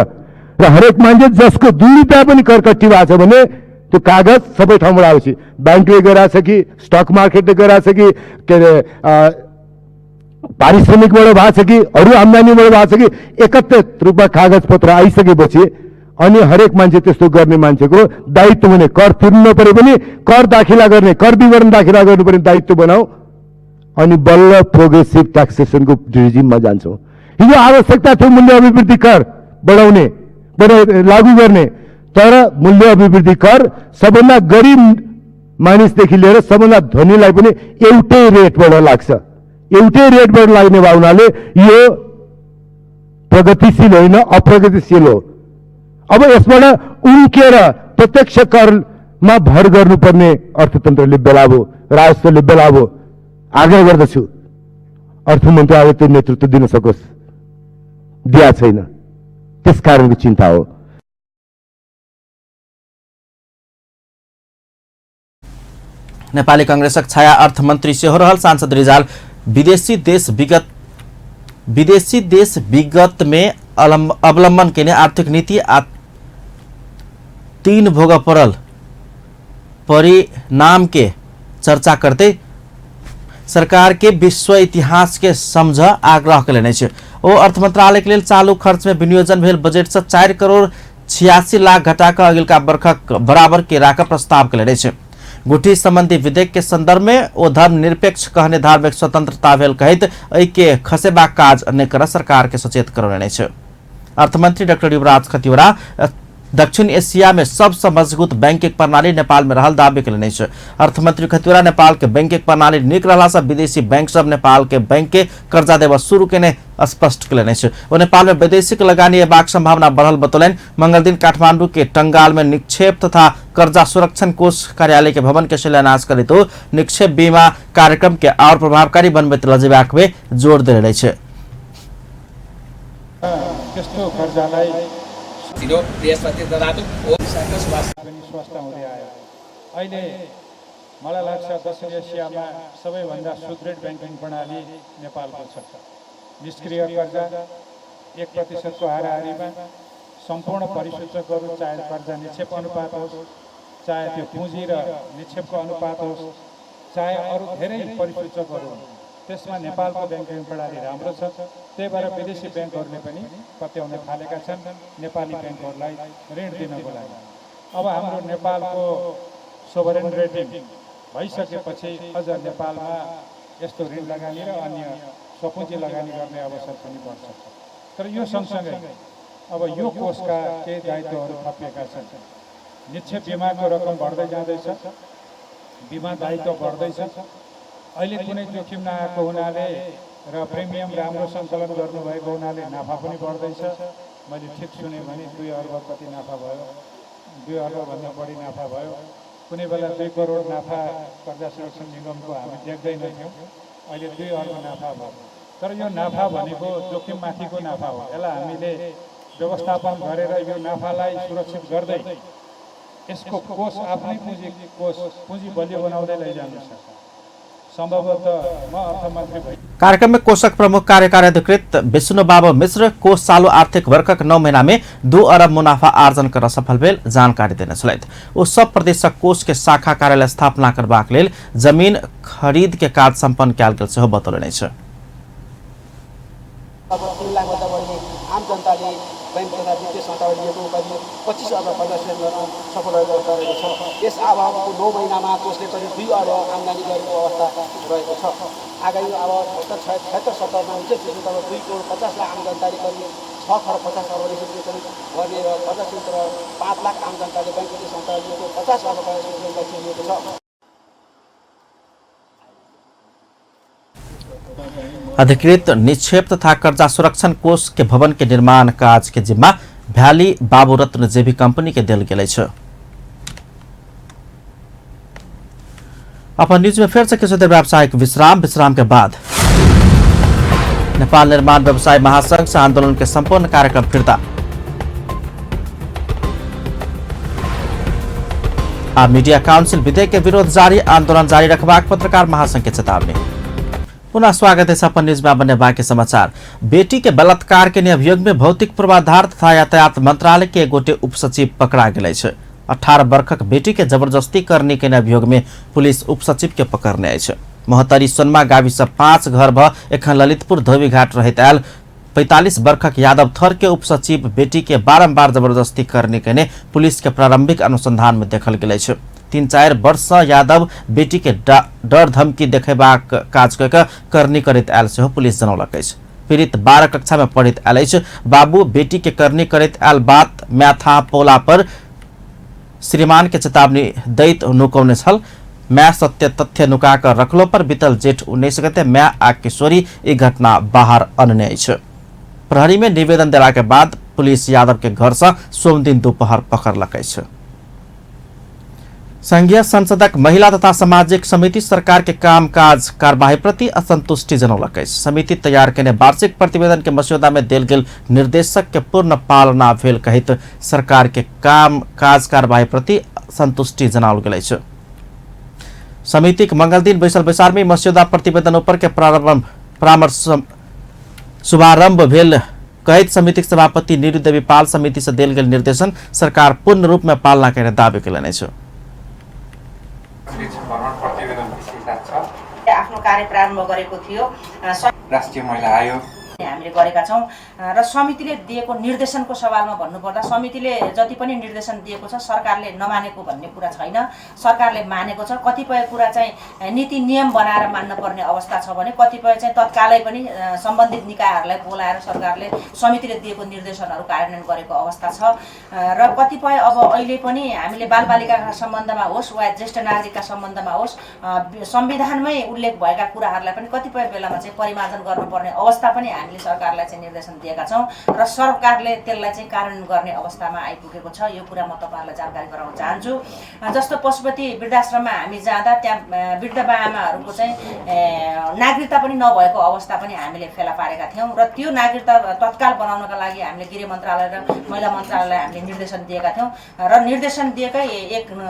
र हरेक मान्छे जसको 2 रुपैयाँ पनि कर कट्टी भएको छ भने त्यो कागज सबै ठाउँबाट आउँछ। ब्याङ्कले गराछ कि स्टक मार्केटले गराछ कि के अरे पारिश्रमिकबाट भएको छ कि अरू आम्दानीबाट भएको छ कि एकत्रित रूपमा कागज पत्र आइसकेपछि अनि हरेक मान्छे त्यस्तो गर्ने मान्छेको दायित्व हुने कर तिर्नु परे पनि कर दाखिला गर्ने कर विवरण दाखिला गर्नुपर्ने दायित्व बनाऊ अनि बल्ल प्रोग्रेसिभ ट्याक्सेसनको रिजिममा जान्छौँ। हिजो आवश्यकता थियो मूल्य अभिवृद्धि कर बढाउने लागू गर्ने, तर मूल्य अभिवृद्धि कर सबभन्दा गरिब मानिसदेखि लिएर सबभन्दा धनीलाई पनि एउटै रेटबाट लाग्छ। एउटै रेटबाट लाग्ने भए हुनाले यो प्रगतिशील होइन अप्रगतिशील हो। अब यसबाट उम्केर प्रत्यक्ष करमा भर गर्नुपर्ने अर्थतन्त्रले बेलाबो राजस्वले बेलाबो आग्रह गर्दछु अर्थ मन्त्रालय त्यो नेतृत्व दिन सकोस्, दिया छैन, त्यस कारणको चिन्ता हो। नेपाली कांग्रेसक छाया अर्थमन्त्री सेहो रहल सांसद रिजाल विदेशी देश विगत में अवलंबन के आर्थिक नीति 3 भोग पड़ल परिणाम के चर्चा करते सरकार के विश्व इतिहास के समझ आग्रह करेने ओ अर्थ मंत्रालय के लिए चालू खर्च में विनियोजन भेल बजट से 4 करोड़ 86 लाख घटाकर अगिलका बर्खक बराबर के राख प्रस्ताव करेने गुठी संबंधी विधेयक के संदर्भ में ओ धर्म निरपेक्ष कहने धार्मिक स्वतंत्रता भेल कहित के खसेबा काज नहीं कर सरकार के सचेत करने अर्थमंत्री डॉक्टर युवराज खतिवड़ा दक्षिण एशिया में सबसे मजबूत बैंकिंग प्रणाली नेपाल में रहल दावी करेने अर्थमंत्री खतिवड़ा नेपाल के बैंकिंग प्रणाली निक रहला से विदेशी बैंक सब नेपाल के बैंक के कर्जा देवा शुरू केने स्पष्ट करेने वो नेपाल में वैदेशिक लगानी हेबाक संभावना बढ़ल बतौलन। मंगल दिन काठमांडू के टंगाल में निक्षेप तथा कर्जा सुरक्षण कोष कार्यालय के भवन के शिलान्यास करे तो निक्षेप बीमा कार्यक्रम के और प्रभावकारी बनबैत लजेबाक में जोड़ दिले छ। अहिले मलाई लाग्छ दक्षिण एसियामा सबैभन्दा सुदृढ ब्याङ्किङ प्रणाली नेपालको छ। निष्क्रिय कर्जा 1% को हाराहारीमा सम्पूर्ण परिसूचकहरू चाहे कर्जा निक्षेप अनुपात होस् चाहे त्यो पुँजी र निक्षेपको अनुपात होस् चाहे अरू धेरै परिसूचकहरू त्यसमा नेपालको ब्याङ्किङ प्रणाली राम्रो छ। त्यही भएर विदेशी ब्याङ्कहरूले पनि पत्याउन थालेका छन् नेपाली ब्याङ्कहरूलाई ऋण दिनको लागि। अब हाम्रो नेपालको सोभरेन रेटिङ भइसकेपछि अझ नेपालमा यस्तो ऋण लगानी र अन्य स्वपुँजी लगानी गर्ने अवसर पनि बढ्छ। तर यो सँगसँगै अब यो कोषका केही दायित्वहरू थपिएका छन्। निक्षेप बिमाको रकम बढ्दै जाँदैछ, बिमा दायित्व बढ्दैछ। अहिले कुनै जोखिम नआएको हुनाले र प्रिमियम राम्रो सङ्कलन गर्नुभएको हुनाले नाफा पनि बढ्दैछ। मैले ठिक सुने भने 2 अर्ब कति नाफा भयो, 2 अर्बभन्दा बढी नाफा भयो। कुनै बेला 2 करोड नाफा कर्जा संरक्षण निगमको हामी देख्दैनथ्यौँ, अहिले 2 अर्ब नाफा भयो। तर यो नाफा भनेको जोखिम माथिको नाफा हो। यसलाई हामीले व्यवस्थापन गरेर यो नाफालाई सुरक्षित गर्दै यसको कोष आफ्नै पुँजी बलियो बनाउँदै लैजानु छ। सम्भवतः म अर्थमन्त्री भए कार्यक्रम में कोषक प्रमुख कार्यकारी अधिकृत विष्णु बाबू मिश्र कोष चालू आर्थिक वर्ष 9 महीना में 2 अरब मुनाफा अर्जन कर सफल भेल जानकारी देने छलैथ। ओ सब प्रदेशक कोष के शाखा कार्यालय स्थापना करबाक लेल जमीन खरीद के काज सम्पन्न कयल गेल सेहो बतौलनि छ। अब 3 लाखभन्दा बढी आम जनताले बैंक तथा वित्तीय संस्थाबाट लिएको करिब 25 अर्ब प्रदर्शन गर्न सफल रहेको छ। यस अभावको 9 महिनामा कोषले करिब 2 अर्ब आम्दानी गरेको अवस्था रहेको छ। आगामी अब 76-77मा हुन्छ त्यसमा 2 करोड 50 लाख आम जनताले करिब 6 खरब 50 अर्बदेखि गर्ने र प्रदर्शन 5 लाख आम जनताले बैंक वित्तीय संस्थाबाट लिएको 50 अर्ब प्रदर्शन लक्ष्य लिएको छ। अधिकृत निक्षेप तथा कर्जा सुरक्षण कोष के भवन के निर्माण काज के जिम्मा भ्याली बाबू रत्न जेबी कंपनी के दिल गेलै छ। अपन न्यूज में फिर से किसी देर व्यावसायिक विश्राम के बाद नेपाल निर्माण व्यवसाय महासंघ से आंदोलन के संपूर्ण कार्यक्रम फिर्ता। आ मीडिया काउंसिल विधेयक के विरोध जारी, आंदोलन जारी रखबाक पत्रकार महासंघ के चेतावनी। पुनः स्वागत है अपन न्यूज में बने बाकी समाचार। बेटी के बलात्कार के अभियोग में भौतिक पूर्वाधार तथा यातायात मंत्रालय के गोटे उपसचिव पकड़ा गेल छै। 18 वर्षक बेटी के जबरदस्ती करने के अभियोग में पुलिस उपसचिव के पकड़ने अछि। मोहतरी सोनमा गाविस 5 घर भ एखन ललितपुर धोबीघाट रहैत आयल 45 वर्षक यादव थर के उपसचिव बेटी के बारंबार जबरदस्ती करने के पुलिस के प्रारंभिक अनुसंधान में देखल गेल छै। 3-4 वर्ष यादव बेटी के डर धमकी देखेबाक काज करनी करैत आयल सेहो पुलिस जनौलक अछि। पीड़ित 12 कक्षा में पढ़ैत आयल अछि। बाबू बेटी के करनी करैत आयल बात मैथा पोला पर श्रीमान के चेतावनी दैत नुकौने छल। मैं सत्य तथ्य नुका कर रखलो पर बीतल जेठ 19 गते मैं आ किशोरी ई घटना बाहर अनने अछि। प्रहरी में निवेदन देला के बाद पुलिस यादव के घर से सोम दिन दोपहर पकड़लक अछि। संघीय संसदक महिला तथा सामाजिक समिति सरकार के कामकाज कार्यवाही प्रति असंतुष्टि जनौलक अछि। समिति तैयार केने वार्षिक प्रतिवेदन के मस्यौदा में देल गेल निर्देशक के पूर्ण पालना भेल कहित सरकार के कामकाज कार्यवाही प्रति संतुष्टि जनाओल गेल अछि। समिति के मंगल दिन बैसल बैसार में मस्यौदा प्रतिवेदन ऊपर के परामर्श शुभारंभ भेल कहित समिति के सभापति नीरू देवी पाल समिति से देल गेल निर्देशन सरकार पूर्ण रूप में पालना करने दावी केलनि अछि। आफ्नो कार्य प्रारम्भ गरेको थियो राष्ट्रिय महिला आयोग हामीले गरेका छौं र समितिले दिएको निर्देशनको सवालमा भन्नुपर्दा समितिले जति पनि निर्देशन दिएको छ सरकारले नमानेको भन्ने कुरा छैन। सरकारले मानेको छ। कतिपय कुरा चाहिँ नीति नियम बनाएर मान्न पर्ने अवस्था छ भने कतिपय चाहिँ तत्कालै पनि सम्बन्धित निकायहरूलाई बोलाएर सरकारले समितिले दिएको निर्देशनहरू कार्यान्वयन गरेको अवस्था छ र कतिपय अब अहिले पनि हामीले बालबालिकाका सम्बन्धमा होस् वा ज्येष्ठ नागरिकका सम्बन्धमा होस् संविधानमै उल्लेख भएका कुराहरूलाई पनि कतिपय बेलामा चाहिँ परिमार्जन गर्नुपर्ने अवस्था पनि हामीले सरकारलाई चाहिँ निर्देशन दिएका छौं र सरकारले त्यसलाई चाहिँ कार्यान्वयन गर्ने अवस्थामा आइपुगेको छ। यो कुरा म तपाईहरुलाई जानकारी गराउन चाहन्छु। जस्तो पशुपति वृद्धाश्रममा हामी जाँदा त्यहाँ वृद्ध बाआमाहरूको चाहिँ नागरिकता पनि नभएको अवस्था पनि हामीले फेला पारेका थियौं र त्यो नागरिकता तत्काल बनाउनका लागि हामीले गृह मन्त्रालय र महिला मन्त्रालयलाई हामीले निर्देशन दिएका थियौं र निर्देशन दिएकै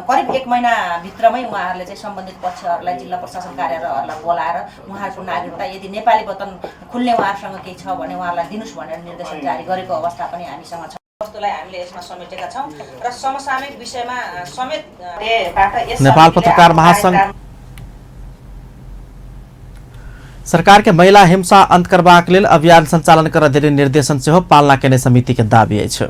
करिब 1 महिना भित्रमै उहाँहरूले चाहिँ सम्बन्धित पक्षहरूलाई जिल्ला प्रशासन कार्यालयहरूलाई बोलाएर उहाँहरूको नागरिकता यदि नेपाली वतन खुल्ने उहाँहरूसँग केही छ भने उहाँहरूलाई दिनुस् भनेर निर्देशन जारी गरेको अवस्था पनि हामीसँग छ। वस्तुलाई हामीले यसमा समेटेका छौं र समसामयिक विषयमा समेत नेपाल पत्रकार महासंघ सरकार के महिला हिंसा अंत करबाक लेल अभियान संचालन कर देने निर्देशन से पालना केने समिति के दाबी अछि।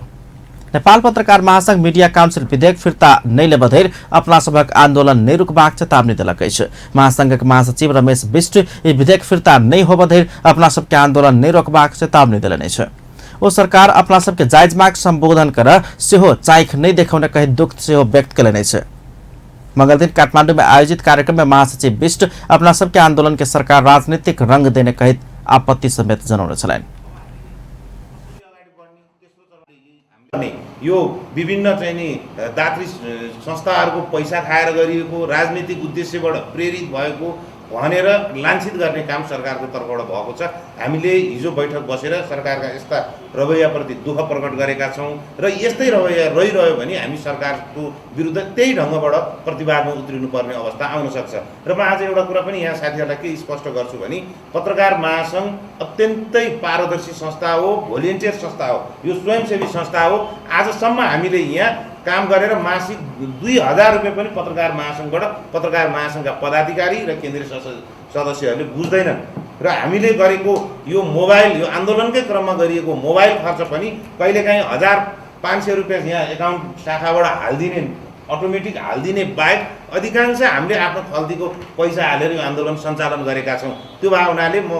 नेपाल पत्रकार महासंघ मीडिया काउंसिल विधेयक फिर्ता नहीं ले बधैर अपना सबक आंदोलन नहीं रुकबाक चेतावनी देलक अछि। महासंघक महासचिव रमेश बिष्ट ई विधेयक फिर्ता नहीं हो बधैर अपना सबके आंदोलन नहीं रोकबाक चेतावनी देलनि अछि। ओ सरकार अपना सबके जायज माग संबोधन कर सेहो चाइख नहीं देखाउने कहि दुख सेहो व्यक्त केलनि अछि। मंगल दिन काठमाडौँ में आयोजित कार्यक्रम में महासचिव बिष्ट अपना सबके आंदोलन के सरकार राजनीतिक रंग देने कहित आपत्ति समेत जनाउने छलैन। यो विभिन्न चाहिँ नि दात्री संस्थाहरूको पैसा खाएर गरिएको राजनीतिक उद्देश्यबाट प्रेरित भएको भनेर लान्छित गर्ने काम सरकारको तर्फबाट भएको छ। हामीले हिजो बैठक बसेर सरकारका यस्ता रवैयाप्रति दुःख प्रकट गरेका छौँ र यस्तै रवैया रहिरह्यो भने हामी सरकारको विरुद्ध त्यही ढङ्गबाट प्रतिवादमा उत्रिनुपर्ने अवस्था आउन सक्छ। र म आज एउटा कुरा पनि यहाँ साथीहरूलाई के स्पष्ट गर्छु भने पत्रकार महासंघ अत्यन्तै पारदर्शी संस्था हो, भोलिन्टियर संस्था हो, यो स्वयंसेवी संस्था हो। आजसम्म हामीले यहाँ काम गरेर मासिक 2000 रुपियाँ पनि पत्रकार महासंघबाट पत्रकार महासंघका पदाधिकारी र केन्द्रीय सदस्यहरूले बुझ्दैनन्। र हामीले गरेको यो मोबाइल यो आन्दोलनकै क्रममा गरिएको मोबाइल खर्च पनि कहिलेकाहीँ 1500 रुपियाँ यहाँ एकाउन्ट शाखाबाट हालिदिने अटोमेटिक हालिदिने बाहेक अधिकांश हामीले आफ्नो खल्तीको पैसा हालेर यो आन्दोलन सञ्चालन गरेका छौँ। त्यो भावनाले म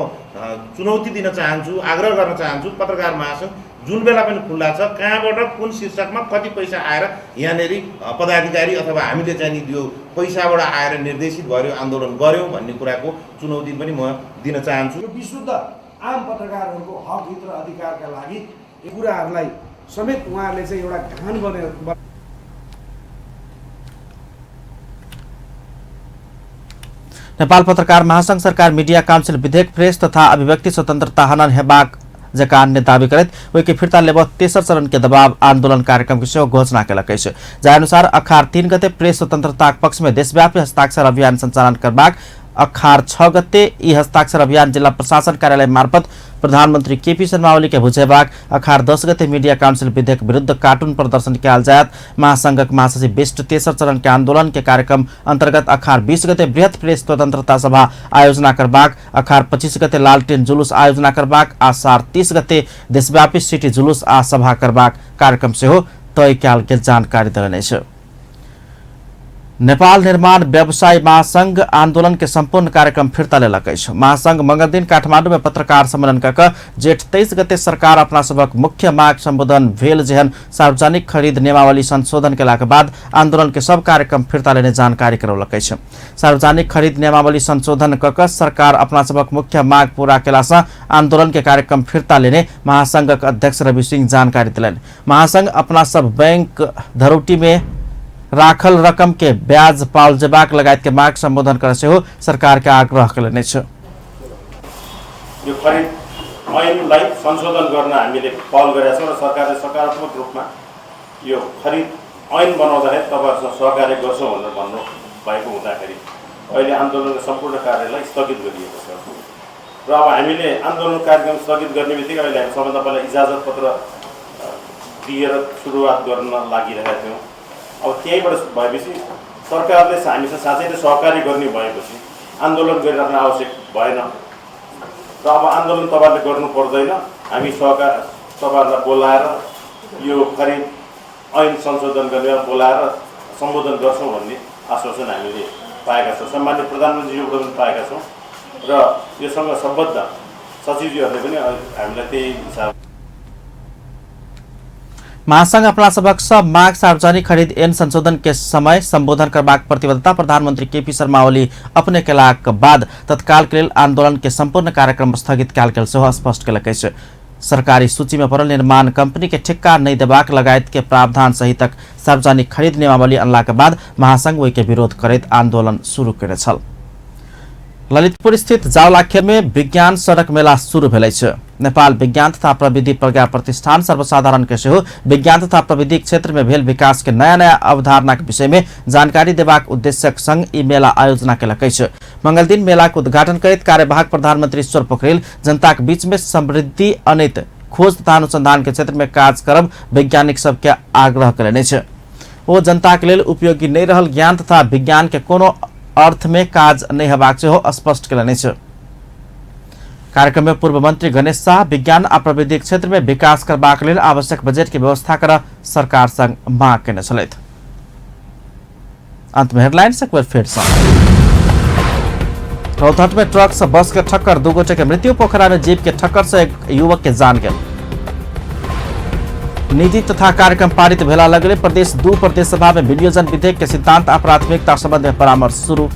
चुनौती दिन चाहन्छु, आग्रह गर्न चाहन्छु पत्रकार महासंघ जुन बेला पनि खुल्ला छ, कहाँबाट कुन शीर्षकमा कति पैसा आएर यहाँनिर पदाधिकारी अथवा हामीले चाहिँ यो पैसाबाट आएर निर्देशित भएर आन्दोलन गर्यौँ भन्ने कुराको चुनौती पनि म दिन चाहन्छु। यो विशुद्ध आम पत्रकारहरूको हक हित र अधिकारका लागि यो कुराहरूलाई समेत उहाँहरूले चाहिँ एउटा घान बनेर नेपाल पत्रकार महासंघ सरकार मीडिया काउंसिल विधेयक प्रेस तथा अभिव्यक्ति स्वतंत्रता हनन हेबाक जका अन्य दावी करत ओके फिर्ता लेब तेसर चरण के दबाव आंदोलन कार्यक्रम की सेहो घोषणा केलक अछि। जाय अनुसार अखार 3 गते प्रेस स्वतंत्रता पक्ष में देशव्यापी हस्ताक्षर अभियान संचालन करबाक, अखार 6 गते ई हस्ताक्षर अभियान जिला प्रशासन कार्यालय मार्फत प्रधानमंत्री केपी शर्मा ओली के बुझेबाक, अखार 10 गते मीडिया काउंसिल विधेयक विरुद्ध कार्टून प्रदर्शन के आलजात महासंघक महासचिव बिष्ट तेसर चरण के आंदोलन के कार्यक्रम अंतर्गत अखार 20 गते बृहत प्रेस स्वतंत्रता सभा आयोजना करबाक, अखार 25 गते लालटेन जुलूस आयोजना करबाक, आषाढ़ 30 गते देशव्यापी सिटी जुलूस आ सभा करबाक कार्यक्रम सेहो तय कयल गेल जानकारी देलनि अछि। नेपाल निर्माण व्यवसायी महासंघ आंदोलन के संपूर्ण कार्यक्रम फिर्ता लेलक अछि। महासंघ मंगल दिन काठमाडौँ में पत्रकार सम्मेलन कऽ जेठ 23 गते सरकार अपना सबक मुख्य माग संबोधन भेल जेहन सार्वजनिक खरीद नियमावली संशोधन केला के बाद आंदोलन के सब कार्यक्रम फिर्ता लेने जानकारी करौलक अछि। सार्वजनिक खरीद नियमावली संशोधन कऽ सरकार अपना सबक मुख्य माग पूरा केला सँ आंदोलन के कार्यक्रम फिर्ता लेने महासंघक अध्यक्ष रवि सिंह जानकारी दिलनि। महासंघ अपना सब बैंक धरोटी में राखल रकम के ब्याज पाओल जेबाक लगायत के माग संबोधन कर सेहो सरकार के आग्रह केलनि छ। यो खरिद ऐनलाई संशोधन गर्न हामीले पहल गरेका छौँ र सरकारले सकारात्मक रूपमा यो खरिद ऐन बनाउँदाखेरि तपाईहरुसँग सहकार्य गर्छौँ भनेर भन्नु भएको हुँदाखेरि अहिले आन्दोलनको सम्पूर्ण कार्यलाई स्थगित गरिएको छ र अब हामीले आन्दोलन कार्यक्रम स्थगित गर्ने बित्तिकै अहिले हामी सबभन्दा पहिला इजाजत पत्र दिएर सुरुवात गर्न लागिरहेका थियौँ। अब त्यहीबाट भएपछि सरकारले हामीसँग साँच्चै नै सहकार्य गर्ने भएपछि आन्दोलन गरिराख्न आवश्यक भएन र अब आन्दोलन तपाईहरुले गर्नु पर्दैन, हामी तपाईहरुलाई बोलाएर यो खरिद ऐन संशोधन गरेर बोलाएर सम्बोधन गर्छौँ भन्ने आश्वासन हामीले पाएका छौँ। सम्मान्य प्रधानमन्त्रीज्यूबाट पनि पाएका छौँ र योसँग सम्बद्ध सचिवज्यूहरूले पनि हामीलाई त्यही हिसाब। महासंघ अपना सबक सब माग सार्वजनिक खरीद ऐन संशोधन के समय संबोधन करबाक प्रतिबद्धता प्रधानमंत्री केपी शर्मा ओली अपने केलाक बाद तत्काल के लेल आंदोलन के संपूर्ण कार्यक्रम स्थगित कयल गेल सेहो स्पष्ट केलक अछि। सरकारी सूची में पड़ल निर्माण कंपनी के ठेक्का नहीं देबाक लगायत के प्रावधान सहितक सार्वजनिक खरीद नियमावली अनला के बाद महासंघ ओहि के विरोध करैत आंदोलन शुरू केने छल। ललितपुर स्थित जावलाखेर में विज्ञान सड़क मेला शुरू भेल अछि। नेपाल विज्ञान तथा प्रविधि प्रज्ञा प्रतिष्ठान सर्वसाधारण के सेहो विज्ञान तथा प्रविधि क्षेत्र में भेल विकास के नया नया अवधारणा के विषय में जानकारी देबाक उद्देश्यक संग ई मेला आयोजना केलक अछि। मंगल दिन मेला के उद्घाटन करैत कार्यवाहक प्रधानमंत्री ईश्वर पोखरेल जनता के बीच में समृद्धि अनित खोज तथा अनुसंधान के क्षेत्र में काज करब वैज्ञानिक सबके आग्रह कयलनि अछि। ओ जनता के लेल उपयोगी नहीं रहल ज्ञान तथा विज्ञान के कोनो अर्थ में काज नहीं हेबाक सेहो स्पष्ट केलनि अछि। कार्यक्रम में पूर्व मंत्री गणेश शाह विज्ञान आ प्रविधिक क्षेत्र में विकास करबाक लेल आवश्यक बजट की व्यवस्था कर सरकार संग मांग केने छलैथ। अंत में हेडलाइंस एक बार फिर से। रौतहट में ट्रक से बस के ठक्कर 2 गोटे के मृत्यु। पोखरा में जीप के ठक्कर से एक युवक के जान गए। नीति तथा कार्यक्रम पारित भेला लगले प्रदेश 2 प्रदेश सभा में विनियोजन विधेयक के सिद्धांत आ प्राथमिकता संबंध में परामर्श शुरू।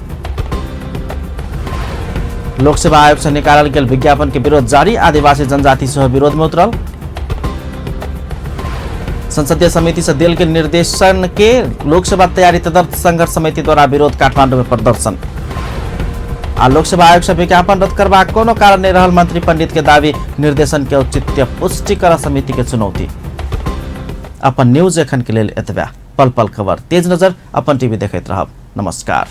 लोकसेवा आयोग से निकालल गेल विज्ञापन के विरोध जारी। आदिवासी जनजाति से विरोध में उतरल। संसदीय समिति से दिल के निर्देशन के लोकसेवा तैयारी तदर्थ संघर्ष समिति द्वारा विरोध काठमांडू में प्रदर्शन। आ लोकसेवा आयोग से विज्ञापन रद्द करबा कोनो कारण नहीं रहल मंत्री पंडित के दावी। निर्देशन के औचित्य पुष्टि कर समिति के चुनौती। अपन न्यूज एखन के लेल एतबा। पल पल खबर तेज नजर अपन टीवी देखैत रहब। नमस्कार।